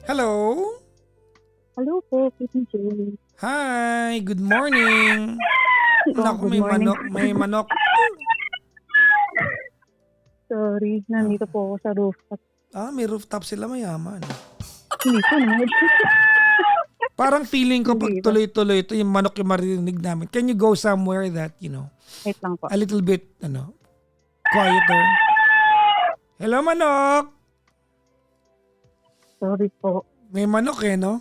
Hello? Hello po, PJ. Hi, good morning. Naku, Good may morning. manok, may manok. Sorry, nandito po ako sa rooftop. May rooftop sila, mayaman. Hindi po naman. Parang feeling ko pag Hindi ba? tuloy-tuloy ito, yung manok yung maririnig namin. Can you go somewhere that, Wait lang po. a little bit, quieter? Hello, manok! Sorry po. May manok no?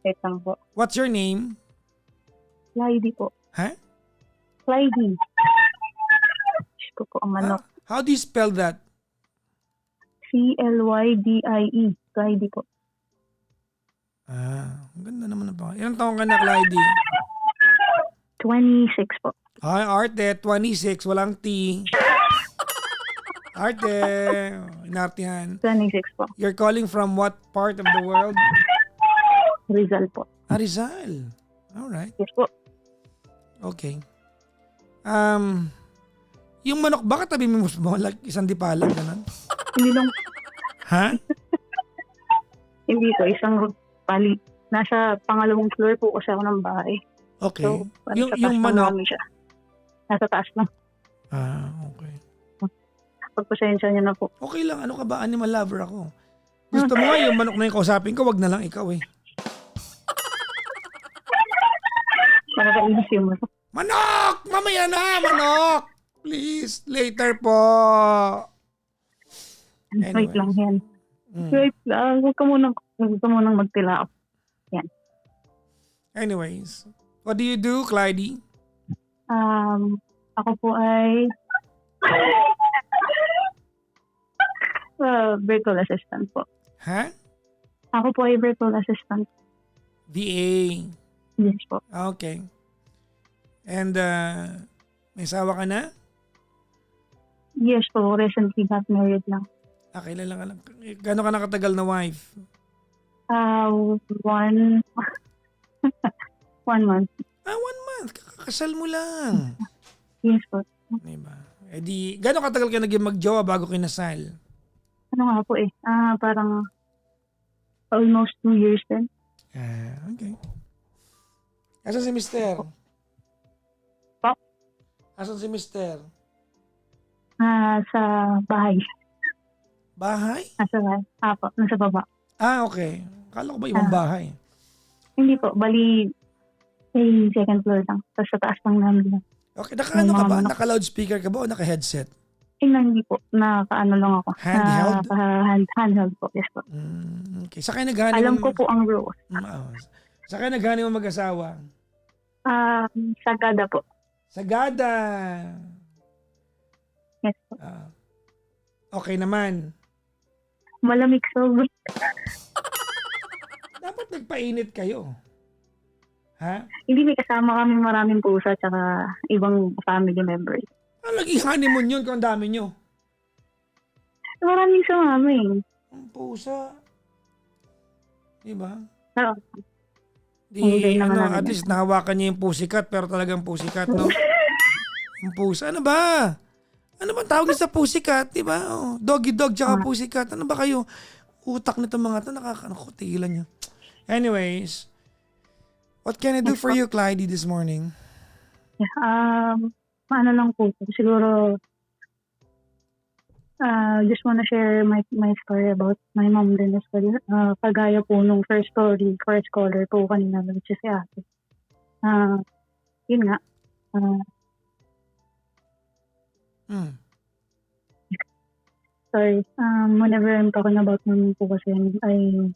Wait lang po. What's your name? Clyde po. Ha? Clyde. Diyos ko po ang manok. How do you spell that? Clydie. Clyde po. Ang ganda naman ng pangalan. Ilang taong ka na, Clyde? 26 po. Hi, Arte, 26, walang T. Arte, inartihan. 26 po. You're calling from what part of the world? Rizal po. Rizal. Alright, Yes po. okay. Yung manok, bakit tabi mo like isang dipalang ganun? Hindi lang. Ha? Hindi po. Isang pali. Nasa pangalawang floor po kasi ako ng bahay. Okay. So, yung sa taas lang manok, namin siya. Nasa taas lang. okay. Pagpasensya niyo na po. Okay lang, ano ka ba? Animal lover ako. Gusto mo nga yung manok na yung kausapin ko, wag na lang ikaw Nakakainis yung manok. Manok! Mamaya na, manok! Please, later po. Wait lang yan. Mm. Wait lang. Huwag ka munang magtila. Yan. Anyways, what do you do, Clyde? Ako po ay virtual assistant po. Ha? Ako po ay virtual assistant. VA. Yes po. Okay. And, may asawa ka na? Yes po. Recently got married lang. Kilala ka lang. Gano'n ka nakatagal na wife? 1 month. 1 month. Kakasal mo lang. Yes po. Diba? Eh di, gano'n katagal ka naging magjowa bago kinasal? Ano nga po parang almost 2 years din. Okay. Asan si Mister? Po? Asan si Mister? Sa bahay. Bahay? Nasa baba. Okay. Kala ko ba ibang bahay? Hindi po. Bali, second floor lang. Tapos sa taas lang namin. Okay, naka-ano ka ba? Naka-loudspeaker ka ba o naka-headset? Hindi po. Naka-ano lang ako. Handheld? Handheld po. Yes po. Okay. Sa kayo naghani Alam ko po ang rules. Sa kayo naghani mo mag-asawa? Sagada po. Sagada. Yes po. Okay naman. Malamig sobrang. Dapat nagpainit kayo. Ha? Hindi, may kasama kami maraming pusa tsaka ibang family members. Naging honeymoon yun kung ang dami nyo. Maraming sumama eh. Ang pusa. Diba? Oo. Di, naman namin at least nahawakan niya yung pussycat pero talagang pussycat, no? Ang pusa. Ano ba? Ano ba tawag sa pussycat, diba? Doggy dog tsaka pussycat. Ano ba kayo? Utak nito mga to, nakakatigilan nyo. Anyways, what can I do for you, Clyde, this morning? Ano lang po. Siguro, just wanna share my story about my mom din as well. Kagaya po nung first caller po kanina, which is si ate. Yun nga. Sorry. Whenever I'm talking about mom po kasi I'm sorry.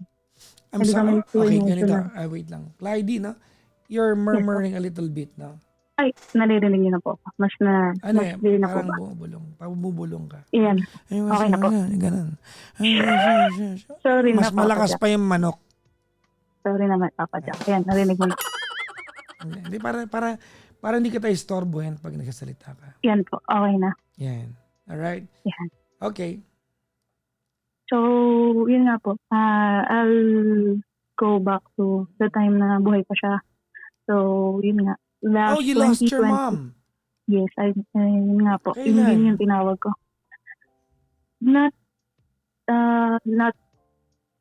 Okay, ganito. Wait lang. Clyde, no? You're murmuring a little bit, no? Ay, naririnig niyo na po. Mas na clear na po parang ba? bumubulong ka. Iyan. Okay na po. Ganun. Sorry Mas na, malakas Papa pa yung manok. Sorry naman, Papa Jack. Ayan, narinig mo na. Hindi, para hindi kita istorbohin pag nagsasalita ka. Yan po. Okay na. Yan. Alright? Yan. Okay. So, yun nga po. I'll go back to the time na buhay pa siya. So, yun nga. You lost your mom. Yes, yun nga po. Kailan? Yun yung tinawag ko. Not not,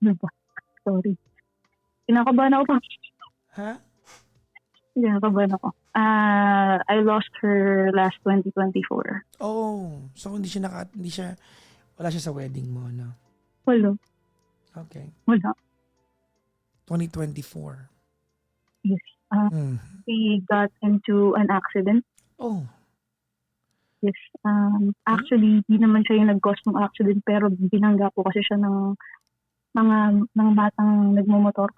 ano ba? Sorry. Kinakabahan ako pa. Ha? Kinakabahan ako. I lost her last 2024. Oh, so wala siya sa wedding mo, no? Wala. Okay. Wala. 2024. Yes. Mm. We got into an accident. Oh, Yes. Actually, di naman siya yung nag-cause ng accident pero binangga po kasi siya ng batang nagmumotor.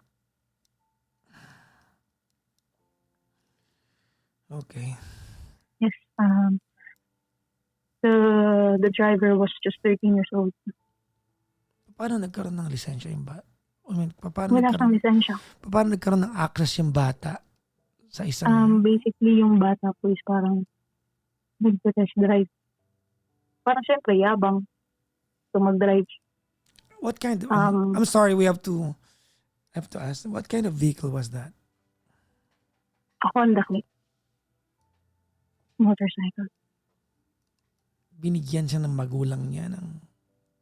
okay. Yes. The driver was just 13 years old. Paano nagkaroon ng lisensya yung bata? I mean, paano Wala siyang lisensya. nagkaroon ng access yung bata sa isang... Basically, yung bata po is parang nag-test drive. Parang syempre, yabang. So, mag-drive. What kind of... Um, I'm sorry, I have to ask, what kind of vehicle was that? A Honda Click. Motorcycle. Binigyan siya ng magulang niya ng...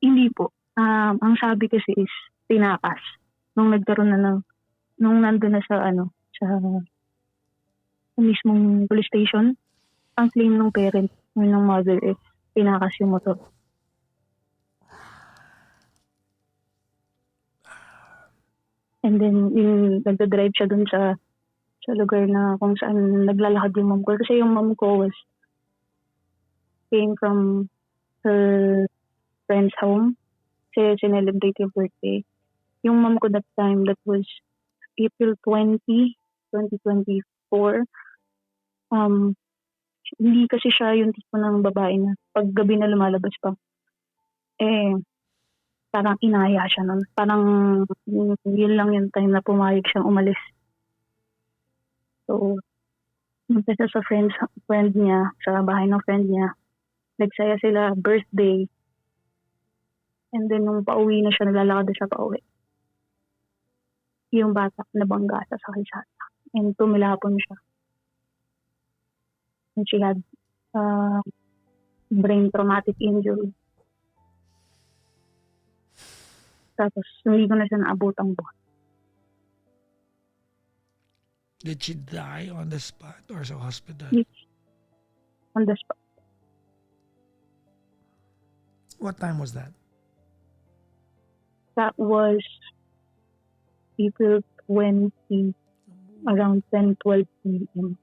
Hindi po. Ang sabi kasi is, tinakas. Nung nagkaroon na nung nandun na sa mismong police station, ang claim ng parent, ng mother is, tinakas yung motor. And then, nagda-drive siya dun sa lugar na kung saan naglalakad yung mom ko. Kasi yung mom ko came from her friend's home. Kasi sinelebrate yung birthday. Yung mom ko that time, that was April 20, 2024. Hindi kasi siya yung tipo ng babae na pag gabi na lumalabas pa. Parang inaya siya nun. Parang yun lang yung time na pumayag siyang umalis. So, punta siya sa friend niya, sa bahay ng friend niya. Nagsaya sila, birthday. And then, nung pauwi na siya, nalalakad na siya pauwi. Yung bata, nabangga sa kalsada. And tumilapon siya. And she had brain traumatic injury. Tapos, hindi ko na siya naabotang buhay. Did she die on the spot or sa hospital? Yes. On the spot. What time was that? That was April 20, around 10:12 p.m.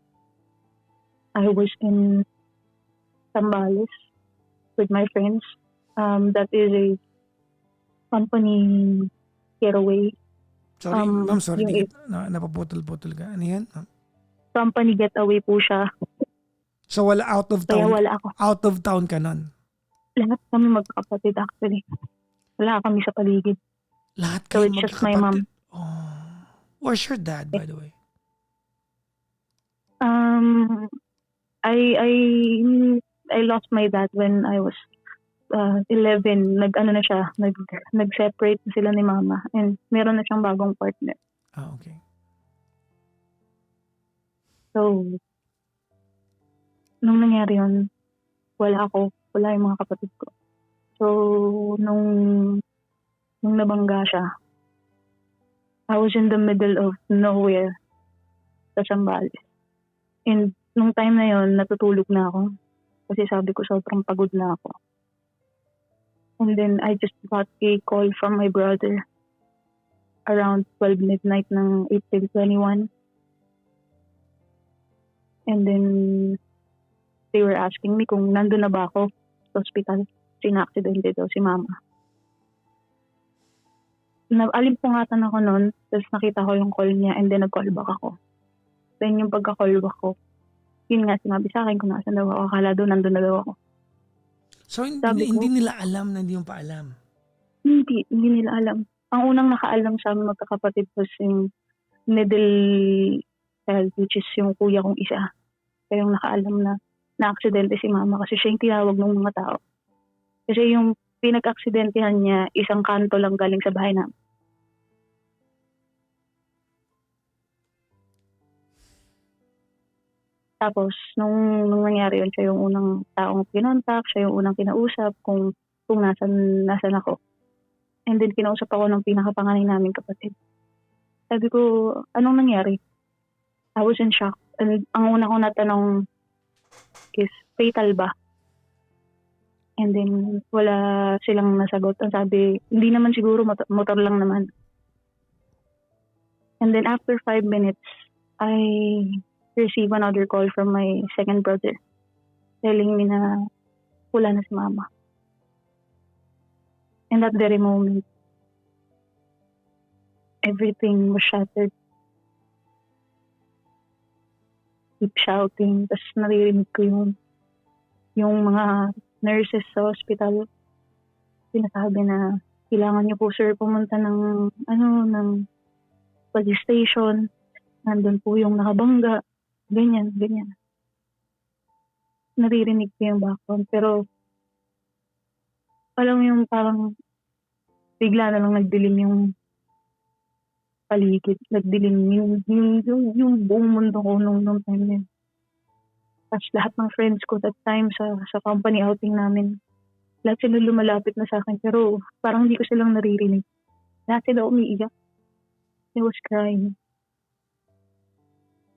I was in Zambales with my friends. That is a company getaway. Sorry, ma'am, sorry. Yung Napaputol-putol ka. Ano yan? company getaway po siya. So, wala out of Kaya town? wala ako. Out of town ka nun? Lahat kami magkakapatid actually. Wala kami sa paligid. Lahat So kayo it's just my mom. magkakapatid? Oh. Where's your dad, by the way? I lost my dad when I was 11. Nag-separate na sila ni mama and meron na siyang bagong partner. Ah, okay. So, nung nangyari yun, wala yung mga kapatid ko. So, nung nabangga siya, I was in the middle of nowhere sa Zambales. And nung time na yon natutulog na ako. Kasi sabi ko sobrang pagod na ako. And then I just got a call from my brother around 12 midnight ng April 21. And then they were asking me kung nandun na ba ako sa hospital. Sina-accidente daw si mama. Alimpungatan ako noon, tapos nakita ko yung call niya and then nag-call back ako. Then yung pagka-call back ko, yun nga sinabi sa akin kung nasan daw ako. Akala daw nandun na daw ako. So, hindi nila alam na hindi mo pa alam? Hindi nila alam. Ang unang nakaalam sa amin magkakapatid was yung middle child, which is yung kuya kong isa. Kaya yung nakaalam na na-aksidente si mama kasi siya yung tinawag ng mga tao. Kasi yung pinag-aksidentihan niya, isang kanto lang galing sa bahay namin. Tapos, nung nangyari yun, siya yung unang taong kinontak, siya yung unang kinausap kung nasan ako. And then kinausap ako ng pinakapanganay naming kapatid. Sabi ko, anong nangyari? I was in shock. And ang una kong natanong is, fatal ba? And then wala silang nasagot. Ang sabi, hindi naman siguro, motor lang naman. And then after 5 minutes, I received another call from my second brother telling me na wala na si mama. In that very moment, everything was shattered. Keep shouting. Tapos naririnig ko yung mga nurses sa hospital. Sinasabi na, kailangan niyo po sir pumunta ng police station. Nandun po yung nakabangga. Ganyan. Naririnig ko yung background. Pero, alam mo yung parang bigla na lang nagdilim yung paligid. Nagdilim yung buong mundo ko nung time na yun. Tapos lahat ng friends ko that time sa company outing namin, lahat sila lumalapit na sa akin. Pero parang hindi ko silang naririnig. Lahat sila umiiyak. I was crying.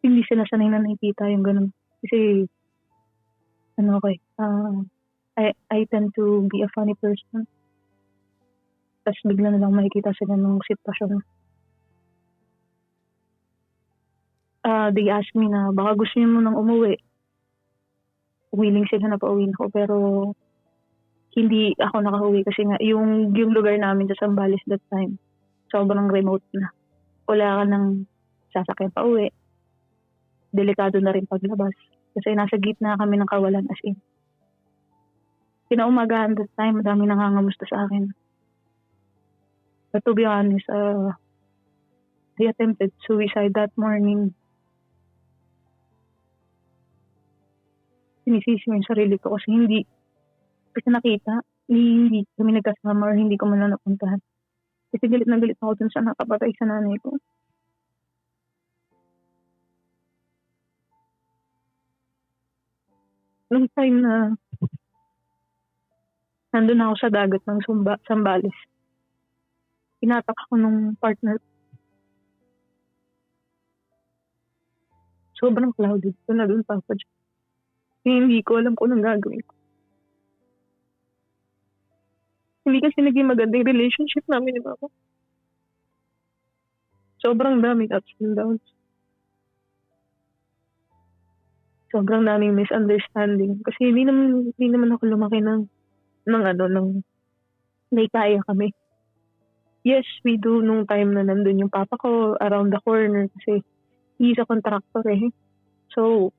Hindi sila sanay na nakikita yung ganun. Kasi, I tend to be a funny person. Tapos bigla na lang makikita sila ng sitwasyon. They asked me na baka gusto niyo mo nang umuwi. Willing sila na pauwiin ko, pero hindi ako nakauwi kasi nga yung lugar namin sa Zambales that time, sobrang remote na. Wala ka ng sasakyan pauwi. Delikado na rin paglabas. Kasi nasa gitna kami ng kawalan as in. Kinaumagahan that time, madami nangangamusta sa akin. But to be honest, I attempted suicide that morning. Sinisisi mo yung sarili ko kasi kasi nakita, hindi kami nagkasama or hindi ko man lang napuntahan. Kasi galit na galit ako dun sa nakapatay sa nanay ko. Nung time na nandun ako sa dagat ng Zambales, inatak ako nung partner. Sobrang clouded ko na dun, Papa John. Hindi ko alam kung anong gagawin ko. Hindi kasi naging maganda yung relationship namin ni Mama. Sobrang daming ups and downs. Sobrang daming misunderstanding. Kasi hindi naman ako lumaki ng may kaya kami. Yes, we do nung time na nandun yung papa ko around the corner kasi he's a contractor eh. So,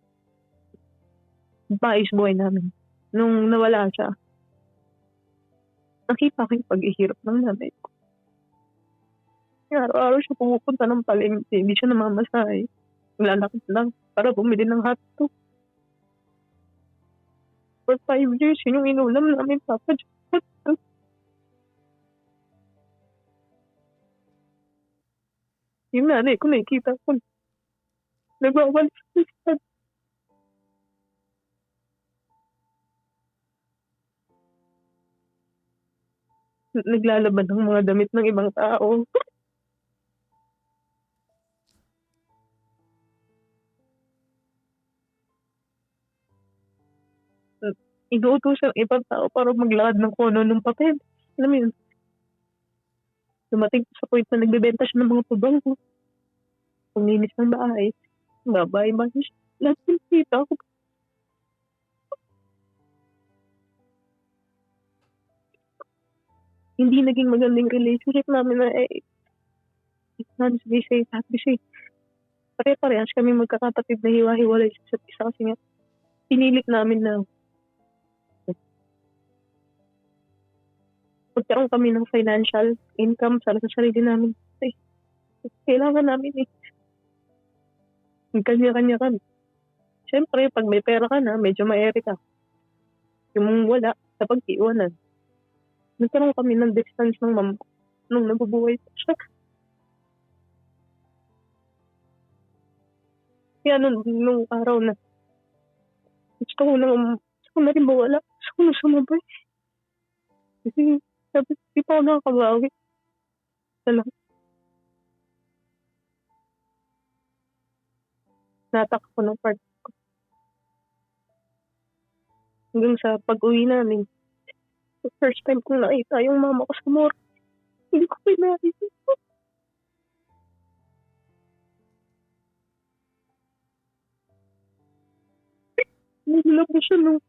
maayos buhay namin. Nung nawala siya, nakita ko yung pag-ihirap ng nanay ko. Araw-araw siya pumupunta ng palengke, hindi siya namamasahe. Lalakit lang para bumili ng hotdog. For 5 years, yun yung inulam namin, Papa. Yung nanay ko nakikita ko. Nagwawalis sa naglalaban ng mga damit ng ibang tao. Inuutosan ng ibang tao para maglakad ng kono ng papel. Alam mo yun? Dumating sa point na nagbebenta siya ng mga pabango. Panglinis ng bahay. Babae. Lahat yung kita ko. Hindi naging magandang relationship namin na they say, pare-parehas kami magkakapatid na hiwa-hiwalay sa isa't isa kasi nga pinilit namin na magkaroon kami ng financial income para sa sarili namin. Kailangan namin kanya-kanya kami. Siyempre, pag may pera ka na, medyo ma-ere ka. Yung wala, sa pag-iwanan. Nagkaroon kami ng distance ng mama ko nung nabubuhay pa siya. Kaya nung araw na gusto ko na rin mawala. Gusto ko na sumabay. Kasi Sabi ko, di pa ako nakakabawi. Talagang natak ko ng part ko. Hanggang sa pag-uwi namin, first time kong nakita yung mama ko sa morgue. Hindi ko pinakita. Nilabas siya nung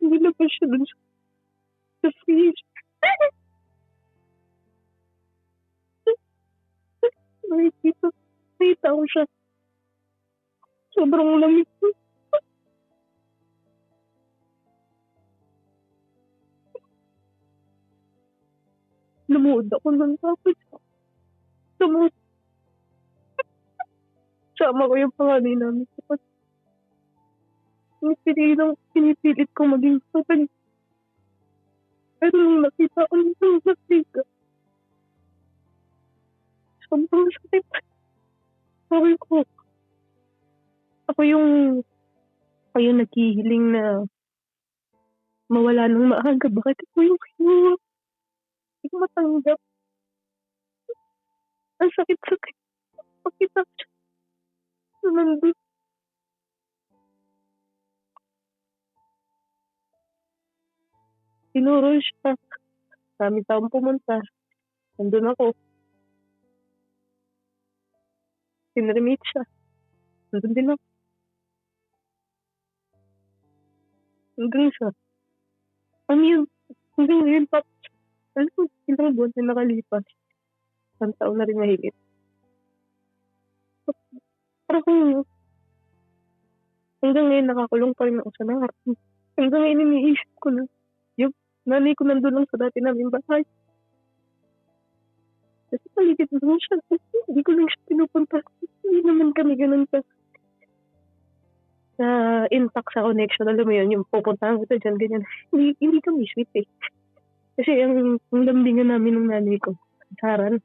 nilabas siya dun sa freeze. Nakita ko siya. Sobrang lamig. Lumuhod ako ng tapos. Lumuhod. Sama ko yung panganay namin. Tapos, pinipilit ko maging open. Pero nung nakita ko nung nakita, sobrang sakit. Sabi ko, ako yung naghihiling na mawala ng maaga. Bakit ako yung kinuha? Hindi ko matanggap. Ang sakit-sakit. Pakita ko siya. Nandun. Tinuro siya. Dami taong pumunta. Nandun ako. Sinremit siya. Nandun din ako. Hanggang siya. Ano yun? Hanggang ngayon, tapos. Alam mo, ilang buwan na nakalipas. Isang taon na rin mahigit. Parang hanggang ngayon nakakulong pa rin ako sa nangarap. Hanggang ngayon iniisip ko na yung nanay ko nandun lang sa dati namin bahay. Kasi paligid lang siya. Hindi ko lang siya pinupunta. Hindi naman kami ganun ka na intact sa connection. Alam mo yun, yung pupuntahan kita dyan, ganyan. Hindi kami sweet eh. Kasi ang lambingan namin ng nanay ko, saran.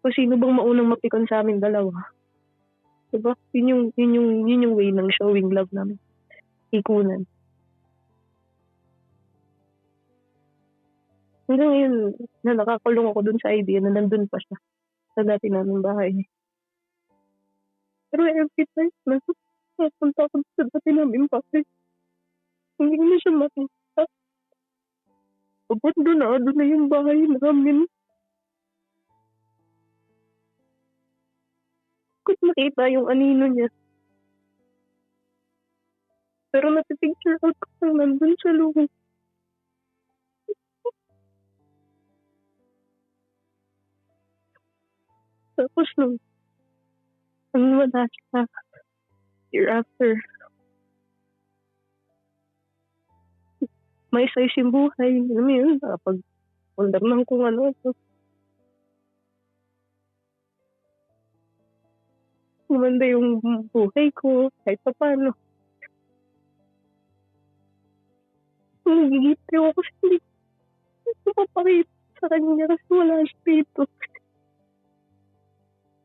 Kung sino bang maunang mapikon sa amin dalawa. Diba? Yun yung way ng showing love namin. Ikunan. Hanggang ngayon, na nakakulong ako dun sa idea na nandun pa siya sa dati namin bahay. Pero every time na napunta ako sa dati namin bahay, hindi ko na siya makita. Abandonado na yung bahay namin. Kung nakita yung anino niya. Pero napipicture out ko lang nandun sa loob. Tapos nung wala siya, year after, may size yung buhay. Alam mo yun, nakapag-undar ng kung ano. Gumanda yung buhay ko, kahit pa paano. Nagigit ako kasi hindi ko mapapakita sa kanya kasi wala siya dito.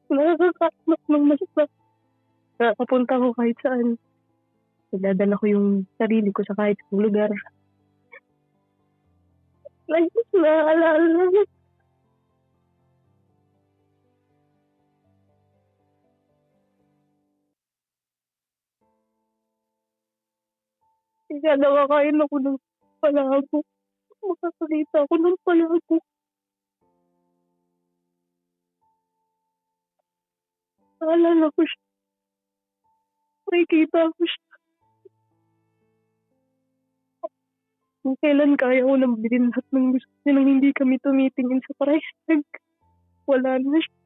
Nakakakakmak ng masakit. Nakapunta ko kahit saan. Nagdadala ko yung sarili ko sa kahit sa lugar. Like, naaalala. Kaya nakakain ako ng palabo. Makakakita ako ng palabo. Naalala ko siya. Nakikita ko siya. Kung kailan kaya ko nang bilhin lahat ng gusto niya nang hindi kami tumitingin sa price tag. Wala na siya.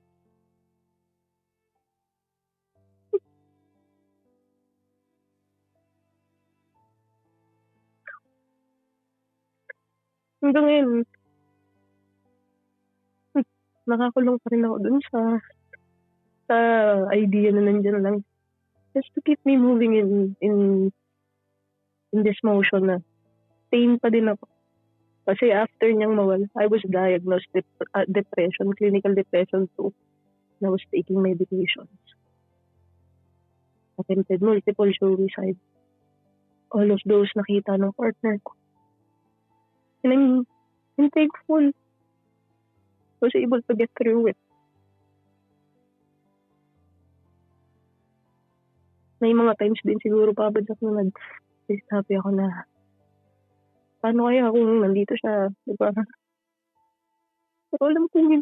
Hanggang ngayon, nakakulong pa rin ako dun sa idea na nandyan lang. Just to keep me moving in this motion na pain pa din ako. Kasi after niyang mawala, I was diagnosed with depression, clinical depression too. And I was taking medications. Attempted multiple suicide. all of those nakita ng partner ko. And I'm thankful. I was able to get through it. May mga times din siguro, Papa Jack, na nag-happy ako na paano kaya kung nandito siya, di ba? Pero alam ko yun.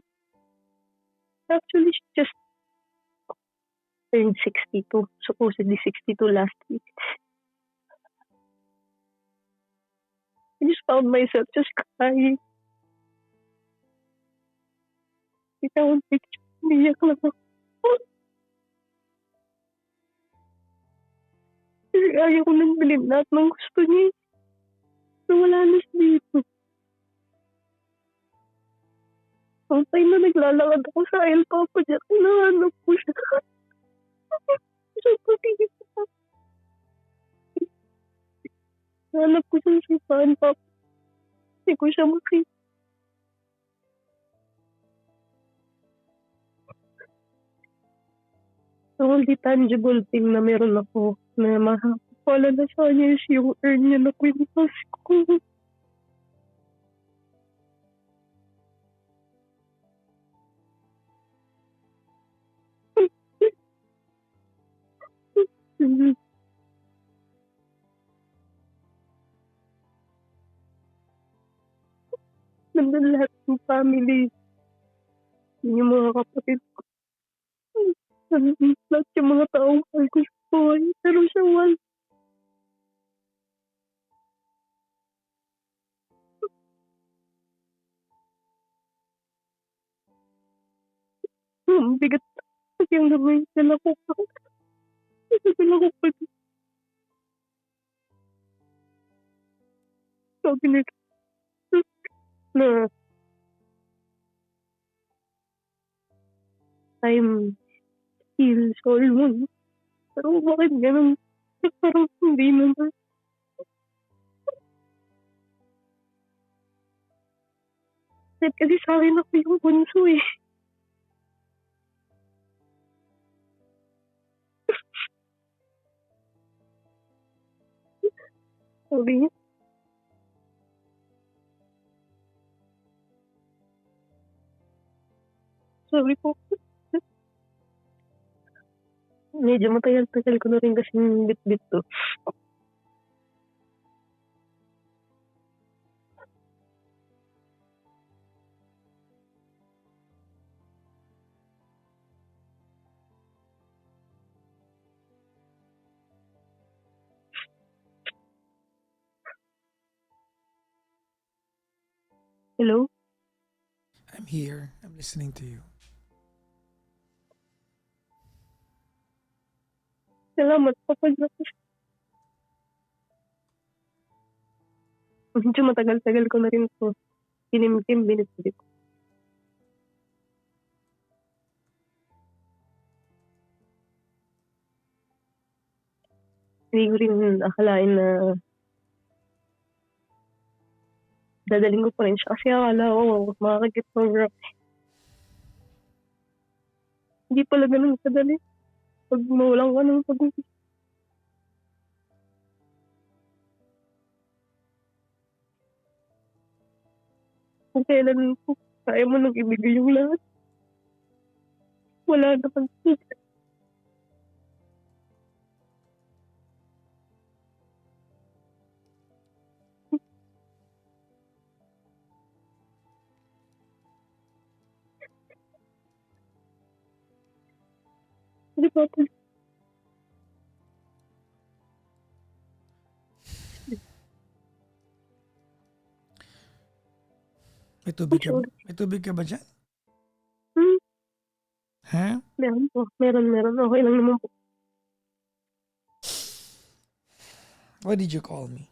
Actually, she just turned 62. Supposedly 62 last week. I just found myself just crying. Kita ko picture. Umiyak lang ako. Kasi ayaw ko nang bilhin lahat ng gusto niya. So wala na siya dito. Ang time na naglalakad ako sa aisle, Papa Jack, hinahanap ko siya. So patigil ako. Hanap ko siya sa saan, Papa. Hindi ko siya makita. The only tangible thing na meron ako na makakapala na sa kanya is yung earn niya na kwintas ko. Nandun lahat ng family. Yung mga kapatid ko. Nandun lahat yung mga taong mahal ko sa buhay. Pero siya wala. Bigat kasi ang gawin sila ko pa. Sila ko pa. Sabi nila na time heals all wounds. Pero bakit ganun? Parang hindi naman. Kasi sa akin ako yung bunso eh. Sabi niya. Sabi ko, medyo matagal-tagal ko na rin kasing bit-bit to. Hello? I'm here. I'm listening to you. Salamat, Papa Jack. Medyo matagal-tagal ko na rin to. Kinimkim, binit-bit. Hindi ko rin akalain na dadaling ko pa rin siya. Kasi akala ko makakagit ng rock. Hindi pala ganun kadali. Pag mawalan ka ng pag-ibig. Kung kailan po kaya mo nang ibigay yung lahat. Wala naman. Hindi pa po. May tubig ka, may tubig ka ba dyan? Ha? Meron po. Meron. Okay lang naman po. Why did you call me?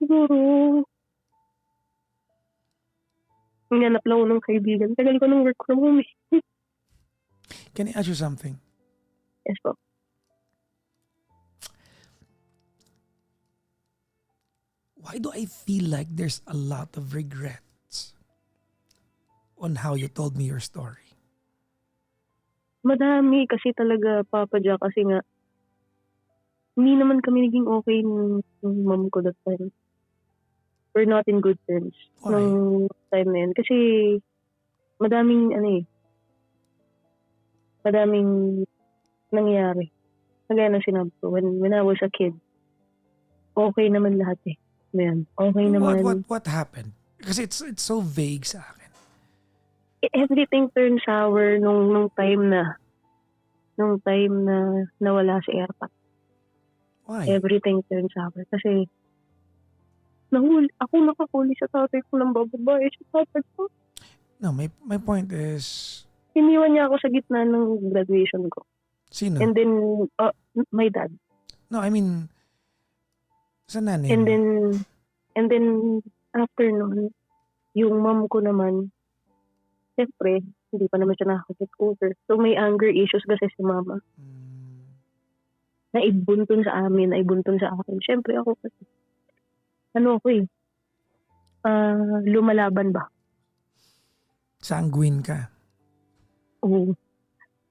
Siguro, hinanap lang ako ng kaibigan. Tagal ko ng work from home eh. Can I ask you something? Yes po. Why do I feel like there's a lot of regrets on how you told me your story? Madami kasi talaga, Papa Jack, kasi nga, hindi naman kami naging okay ng mom ko that time. We're not in good terms Why? nung time na yun. Kasi madaming nangyari. Kagaya ng sinabi ko, when I was a kid, okay naman lahat eh. Ayan, okay naman. What happened? Kasi it's so vague sa akin. Everything turned sour nung time na nawala si Erpat. Why? Everything turned sour. Kasi ako nakahuli sa tatay ko ng bababae sa tatay ko. No, my point is, Iniwan niya ako sa gitna ng graduation ko. sino? And then, my dad. No, I mean, sa nanay And mo. then, after nun, yung mom ko naman, siyempre, hindi pa naman siya nakakit over. So, may anger issues kasi si mama. Mm, Naibuntun sa akin. Siyempre, ako kasi, lumalaban ba? sanguine ka. Oo.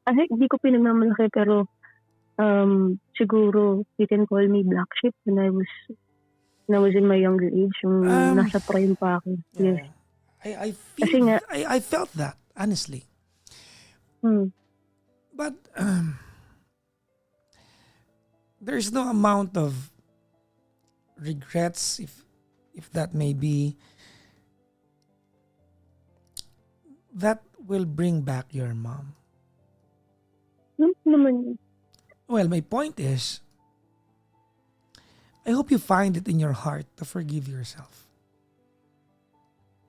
Kasi hindi ko pinagmamalaki, pero siguro, you can call me black sheep when I was in my younger age, yung nasa prime pa ako. Yes. I Kasi feel, nga, I felt that, honestly. But, there's no amount of regrets, if that may be, that will bring back your mom. naman, Well, my point is, I hope you find it in your heart to forgive yourself.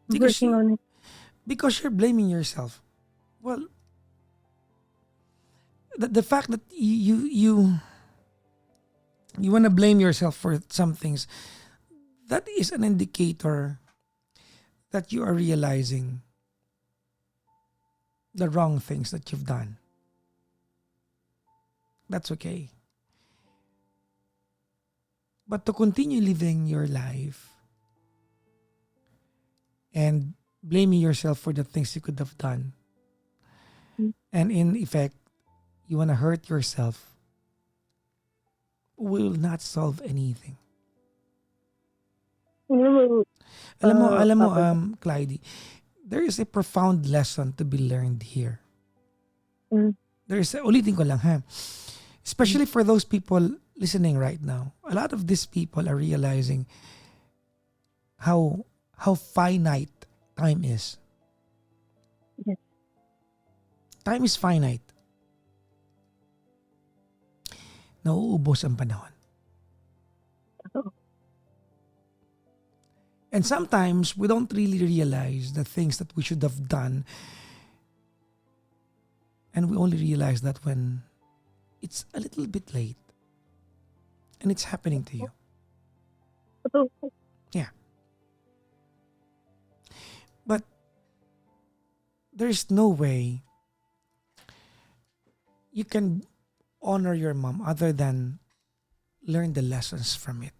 Because working on it. because you're blaming yourself. Well, the fact that you want to blame yourself for some things, that is an indicator that you are realizing the wrong things that you've done. That's okay. But to continue living your life and blaming yourself for the things you could have done, and in effect, you want to hurt yourself, will not solve anything. Alam mo, Clyde, there is a profound lesson to be learned here. Ulitin ko lang ha. Especially for those people listening right now. A lot of these people are realizing how finite time is. Yes. Time is finite. Nauubos ang panahon. And sometimes we don't really realize the things that we should have done. And we only realize that when it's a little bit late. And it's happening to you. Yeah. But there's no way you can honor your mom other than learn the lessons from it.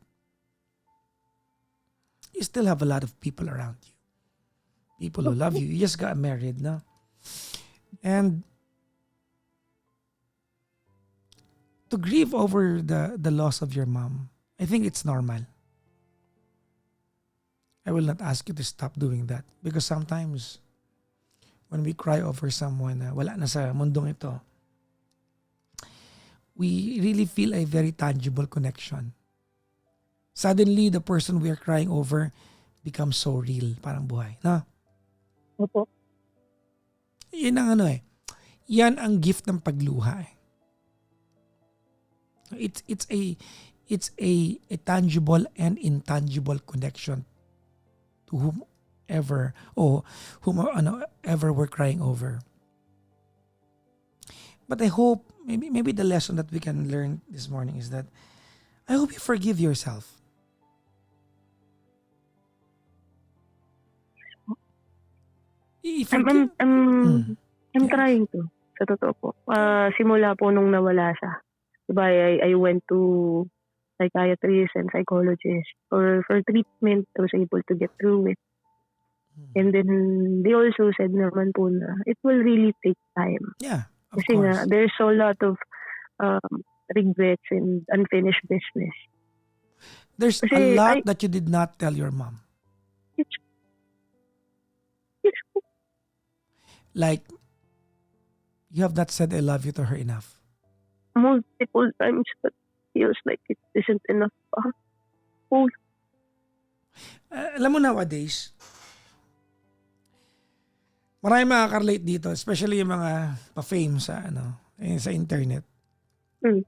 You still have a lot of people around you. People who love you. You just got married, no? And to grieve over the loss of your mom, I think it's normal. I will not ask you to stop doing that because sometimes when we cry over someone na wala na sa mundong ito, we really feel a very tangible connection. Suddenly, the person we are crying over becomes so real, parang buhay. No? Opo. Yan ang yan ang gift ng pagluha eh. It's a tangible and intangible connection to whomever we're crying over. But I hope maybe the lesson that we can learn this morning is that I hope you forgive yourself. I'm trying to. Sa totoo po. Simula po nung nawala siya. Diba, I went to psychiatrist and psychologist for treatment. I was able to get through it. And then they also said naman po na it will really take time. Yeah, of Kasi course. nga, there's so lot of regrets and unfinished business. There's a Kasi lot that you did not tell your mom. Yes, yes po. Like, you have not said I love you to her enough. Multiple times, but feels like it isn't enough pa. Oh, Alam mo nowadays, marami makaka-relate dito, especially yung mga pa-fame sa sa internet. mm,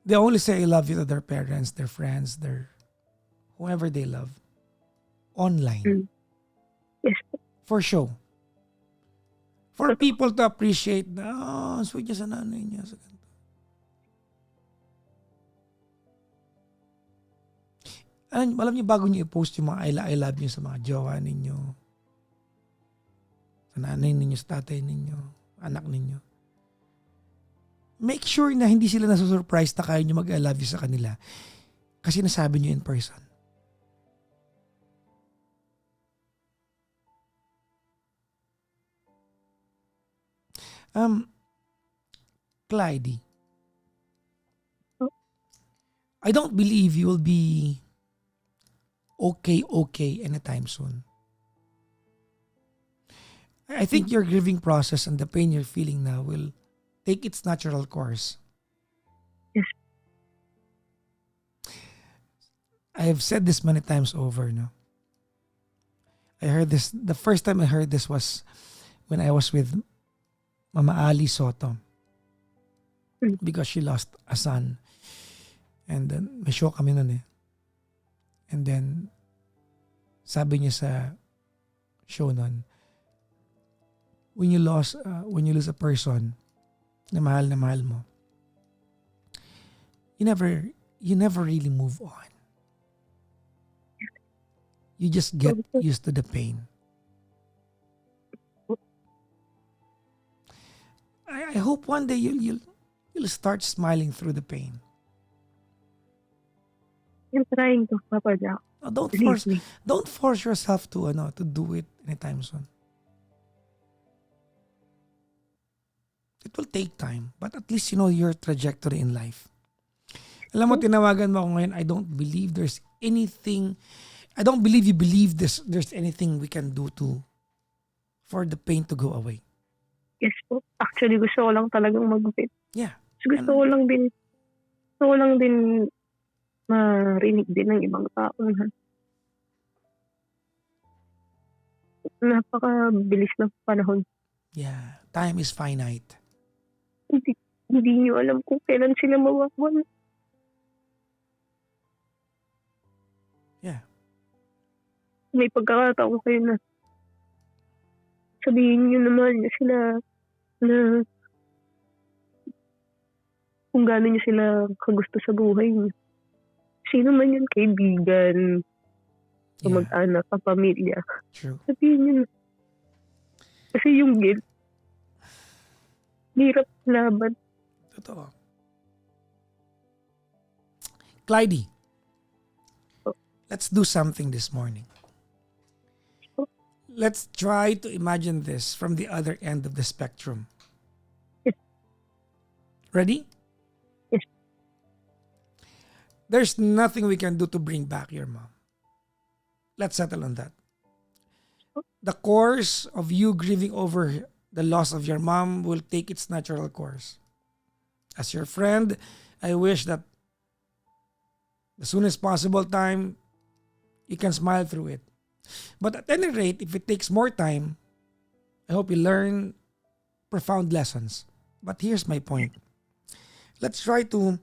They only say I love you to their parents, their friends, their whoever they love. Online. mm. Yes po. For show. For people to appreciate na, sweet niya sa nanay niya. Sa ganito. Alam niyo, bago niyo i-post yung mga I love you sa mga jowa ninyo, sa nanay ninyo, sa tatay ninyo, anak ninyo, make sure na hindi sila nasusurprise na kayo niyo mag-I love you sa kanila kasi nasabi niyo in person. Clyde, I don't believe you will be okay anytime soon. I think your grieving process and the pain you're feeling now will take its natural course. Yes. I have said this many times over, no? I heard this, the first time I heard this was when I was with Mama Ali Soto because she lost a son. And then, may show kami nun eh. And then, sabi niya sa show nun, when you lose a person na mahal mo, you never really move on. You just get used to the pain. I hope one day you'll start smiling through the pain. I'm trying to, Papa Jack. Don't force yourself to do it anytime soon. It will take time, but at least you know your trajectory in life. Alam mo, tinawagan mo ako ngayon, I don't believe you believe there's anything we can do for the pain to go away. Yes po. Actually, gusto ko lang talagang mag-quit. Yeah. Gusto ko lang din marinig din ng ibang tao na napakabilis ng panahon. Yeah. Time is finite. Hindi niyo alam kung kailan sila mawawala. Yeah. May pagkakataon kayo na sabihin niyo naman sila na kung gaano niyo sila kagusto sa buhay niyo. Sino man yun, kaibigan, kamag-anak, kapamilya. True. Sabihin niyo na. Kasi yung guilt, hirap laban. Totoo. Clyde, let's do something this morning. Let's try to imagine this from the other end of the spectrum. Yes. Ready? Yes. There's nothing we can do to bring back your mom. Let's settle on that. The course of you grieving over the loss of your mom will take its natural course. As your friend, I wish that the soonest possible time, you can smile through it. But at any rate, if it takes more time, I hope you learn profound lessons. But here's my point. Let's try to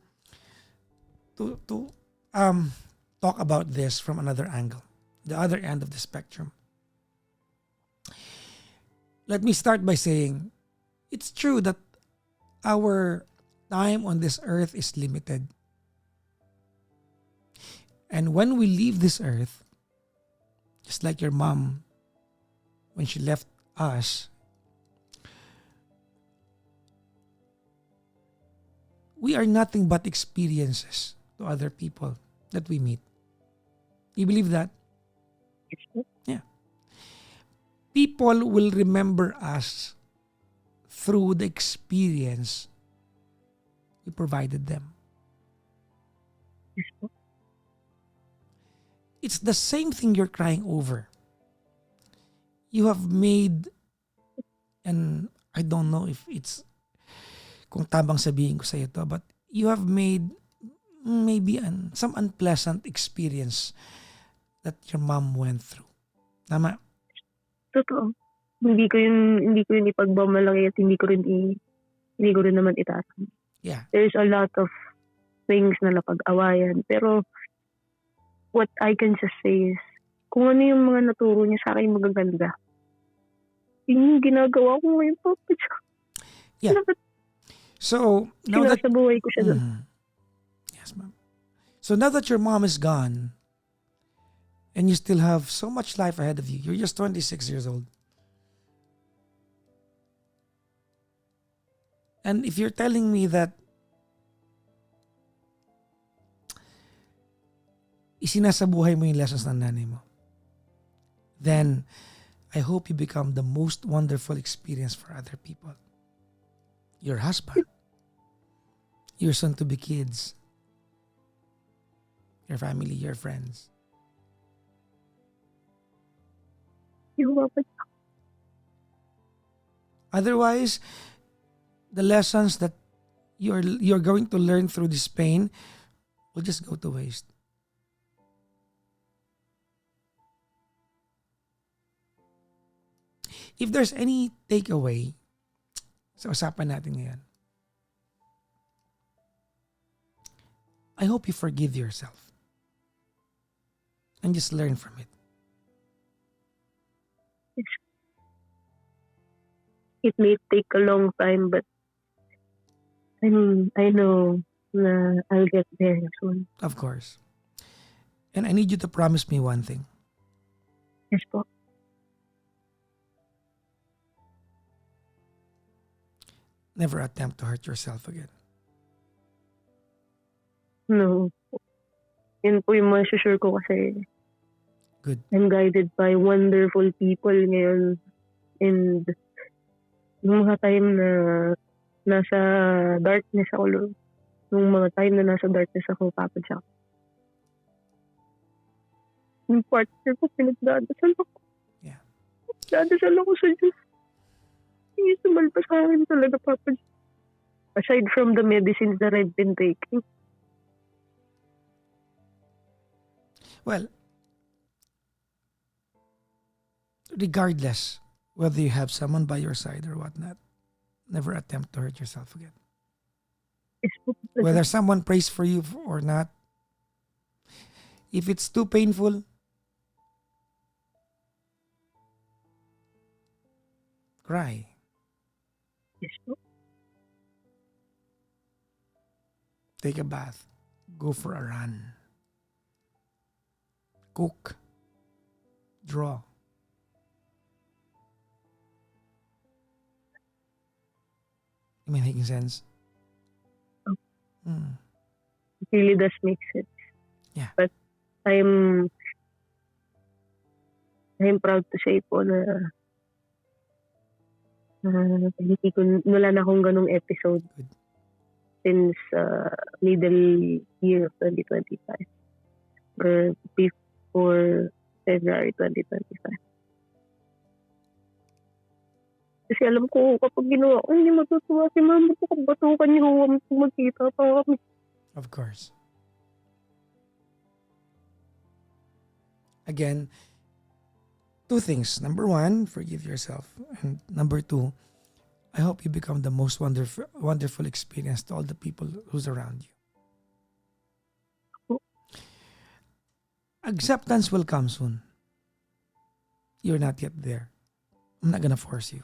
talk about this from another angle, the other end of the spectrum. Let me start by saying, it's true that our time on this earth is limited. And when we leave this earth, just like your mom, when she left us, we are nothing but experiences to other people that we meet. You believe that? Yeah. People will remember us through the experience You provided them. Yes po. It's the same thing you're crying over. You have made, and I don't know if it's, kung tamang sabihin ko sa ito, but you have made maybe some unpleasant experience that your mom went through. Tama? Totoo. Hindi ko yun ipagmamalaki at hindi ko rin naman itaas. Yeah. There's a lot of things na napag-awayan. Pero what I can just say is, kung ano yung mga naturo niya sa akin magaganda, yun yung ginagawa ko ngayon, Papa. Yeah. So, now that... Sinasabuhay ko siya doon. Mhm. Yes, ma'am. So now that your mom is gone, and you still have so much life ahead of you, you're just 26 years old. And if you're telling me that isinasabuhay mo yung lessons ng nanay mo, then I hope you become the most wonderful experience for other people. Your husband, your soon-to-be kids, your family, your friends. Yung Papa. Otherwise, the lessons that you're going to learn through this pain will just go to waste. If there's any takeaway sa usapan natin ngayon, I hope you forgive yourself and just learn from it. It may take a long time, but I know na I'll get there soon. Of course. And I need you to promise me one thing. Yes po. Never attempt to hurt yourself again. No. Yun po yung masasure ko kasi Good. I'm guided by wonderful people ngayon. And yung mga time na nasa darkness ako, yung mga time na nasa darkness ako, Papa Jack, yung partner ko, pinagdadasal ako. Yeah. Dadasal ako sa Diyos. Hindi sumalpa sa akin talaga, Papa Jack. Aside from the medicines that I've been taking. Well, regardless whether you have someone by your side or whatnot, never attempt to hurt yourself again. Yes po, Papa Jack. Whether someone prays for you or not, if it's too painful, cry. Yes po. Take a bath. Go for a run. Cook. Draw. Am I making sense? Hmm. It really does make sense. Yeah. But I'm proud to say po na hindi ko, wala na akong ganong episode. Good. Since middle year of 2025 or before February 2025. Kasi alam ko kapag ginawa ko, hindi matutuwa si mama ko kung batukan niyo kung magkita pa kami. Of course. Again, two things. Number one, forgive yourself. And number two, I hope you become the most wonderful experience to all the people who's around you. Acceptance will come soon. You're not yet there. I'm not gonna force you.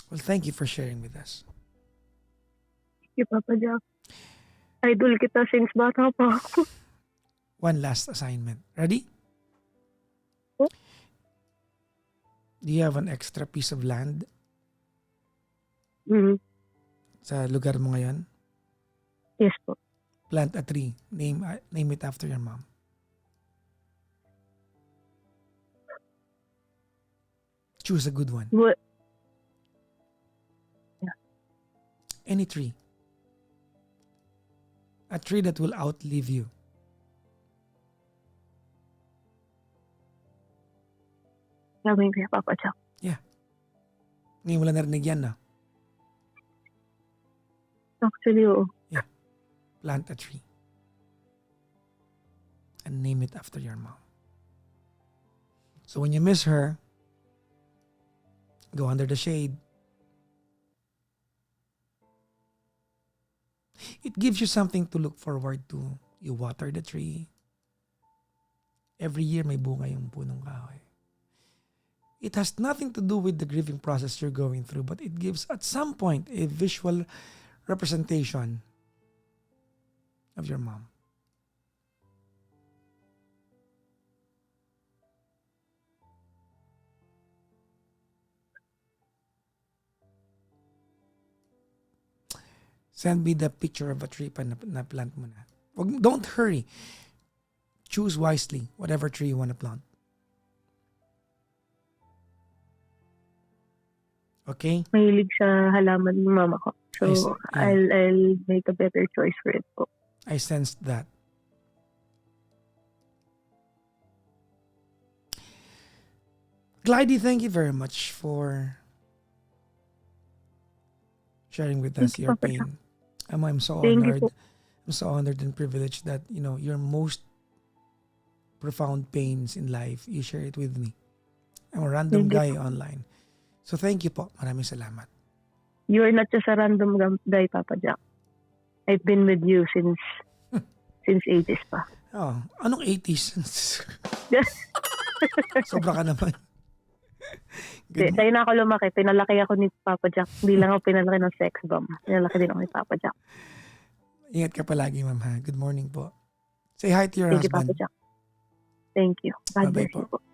Well, thank you for sharing with us. Thank you, Papa Jack. Idol kita since bata pa ako. One last assignment. Ready? Oh. Do you have an extra piece of land Mhm. sa lugar mo ngayon? Yes po. Plant a tree. Name it after your mom. Choose a good one. What? Any tree. A tree that will outlive you. Gagawin ko yan, Papa Jack. Ngayon wala narinig yan, no? Actually, oo. Plant a tree. And name it after your mom. So when you miss her, go under the shade. It gives you something to look forward to. You water the tree. Every year may bunga yung punong kahoy. It has nothing to do with the grieving process you're going through, but it gives at some point a visual representation of your mom. Send me the picture of a tree pa na plant mo na. Don't hurry. Choose wisely whatever tree you want to plant. Okay? Mahilig sa halaman ng mama ko. So, I'll make a better choice for it po. I sensed that. Glidey, thank you very much for sharing with us your pain. I'm so Thank you honored. po. I'm so honored and privileged that, your most profound pains in life, you share it with me. I'm a random Thank you guy online. So thank you po. Maraming salamat. You are not just a random guy, Papa Jack. I've been with you since 80s pa. Oh, anong 80s? Sobra ka naman. Good. Sa'yo na ako lumaki. Pinalaki ako ni Papa Jack. Hindi lang ako pinalaki ng sex bomb. Pinalaki din ako ni Papa Jack. Ingat ka palagi, ma'am, ha? Good morning po. Say hi to your Thank you, Papa husband. Jack. Thank you. God Bye-bye bless you po. po.